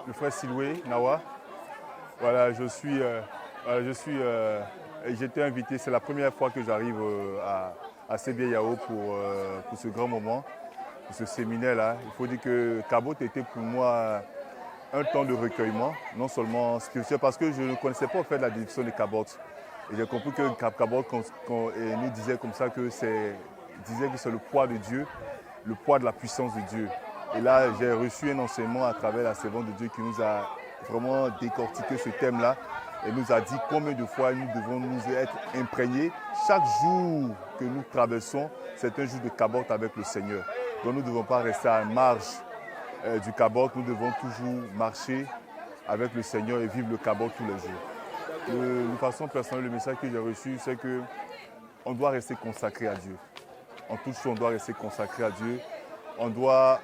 le frère Siloué Nawa. Voilà, j'étais invité, c'est la première fois que j'arrive à Sébia-Yao pour ce grand moment, pour ce séminaire-là. Il faut dire que Cabot était pour moi un temps de recueillement, non seulement spirituel, parce que je ne connaissais pas en fait la définition de Cabot. Et j'ai compris que Cabot nous disait comme ça que c'est le poids de Dieu, le poids de la puissance de Dieu. Et là, j'ai reçu un enseignement à travers la servante de Dieu qui nous a vraiment décortiqué ce thème-là et nous a dit combien de fois nous devons nous être imprégnés. Chaque jour que nous traversons, c'est un jour de Cabot avec le Seigneur. Donc nous ne devons pas rester à la marge du Cabot, nous devons toujours marcher avec le Seigneur et vivre le Cabot tous les jours. De façon personnelle, le message que j'ai reçu, c'est qu'on doit rester consacré à Dieu. En toute chose, on doit rester consacré à Dieu. On doit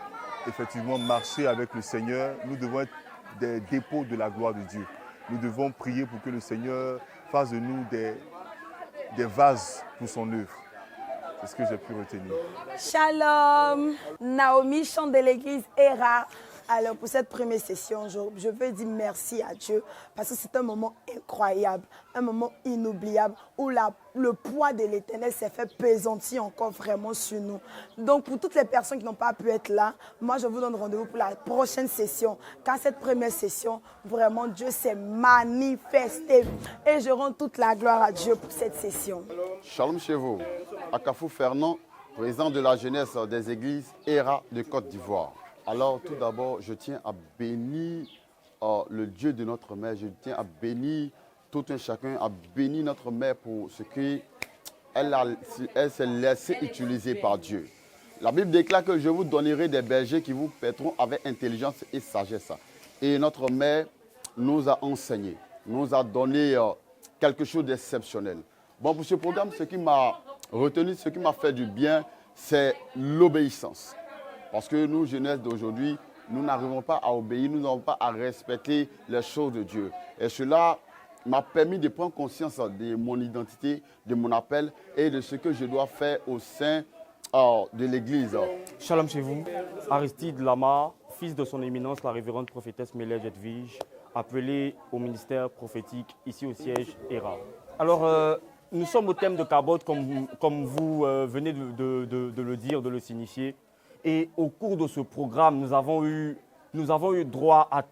effectivement marcher avec le Seigneur. Nous devons être des dépôts de la gloire de Dieu. Nous devons prier pour que le Seigneur fasse de nous des vases pour son œuvre. C'est ce que j'ai pu retenir. Shalom, Naomi, chante de l'église Era. Alors pour cette première session, je veux dire merci à Dieu parce que c'est un moment incroyable, un moment inoubliable où le poids de l'Éternel s'est fait pesantir encore vraiment sur nous. Donc pour toutes les personnes qui n'ont pas pu être là, moi je vous donne rendez-vous pour la prochaine session. Car cette première session, vraiment Dieu s'est manifesté et je rends toute la gloire à Dieu pour cette session. Shalom chez vous. Akafou Fernand, président de la jeunesse des églises ERA de Côte d'Ivoire. Alors, tout d'abord, je tiens à bénir le Dieu de notre mère. Je tiens à bénir tout un chacun, à bénir notre mère pour ce qu'elle s'est laissée utiliser par Dieu. La Bible déclare que je vous donnerai des bergers qui vous paîtront avec intelligence et sagesse. Et notre mère nous a enseigné, nous a donné quelque chose d'exceptionnel. Bon, pour ce programme, ce qui m'a retenu, ce qui m'a fait du bien, c'est l'obéissance. Parce que nous, jeunesse d'aujourd'hui, nous n'arrivons pas à obéir, nous n'arrivons pas à respecter les choses de Dieu. Et cela m'a permis de prendre conscience de mon identité, de mon appel et de ce que je dois faire au sein de l'Église. Shalom chez vous, Aristide Lama, fils de son éminence, la révérende prophétesse Mélène Jedvige, appelé au ministère prophétique ici au siège ERA. Alors, nous sommes au thème de Cabot, comme vous venez de le dire, de le signifier. Et au cours de ce programme, nous avons eu droit à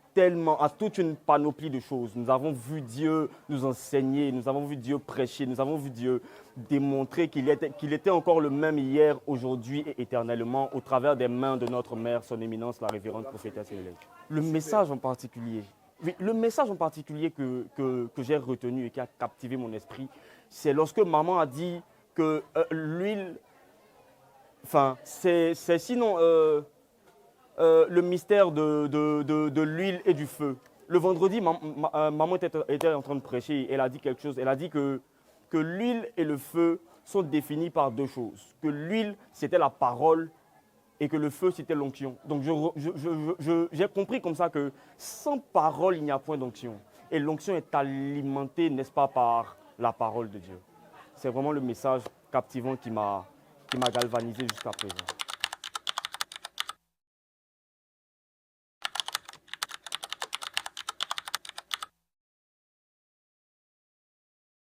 toute une panoplie de choses. Nous avons vu Dieu nous enseigner, nous avons vu Dieu prêcher, nous avons vu Dieu démontrer qu'il était encore le même hier, aujourd'hui et éternellement au travers des mains de notre mère, son éminence, la révérende prophétesse Hélène. Le message en particulier que j'ai retenu et qui a captivé mon esprit, c'est lorsque maman a dit que l'huile... Enfin, c'est sinon le mystère de l'huile et du feu. Le vendredi, maman était en train de prêcher et elle a dit quelque chose. Elle a dit que l'huile et le feu sont définis par deux choses. Que l'huile, c'était la parole et que le feu, c'était l'onction. Donc, j'ai compris comme ça que sans parole, il n'y a point d'onction. Et l'onction est alimentée, n'est-ce pas, par la parole de Dieu. C'est vraiment le message captivant qui m'a galvanisé jusqu'à présent.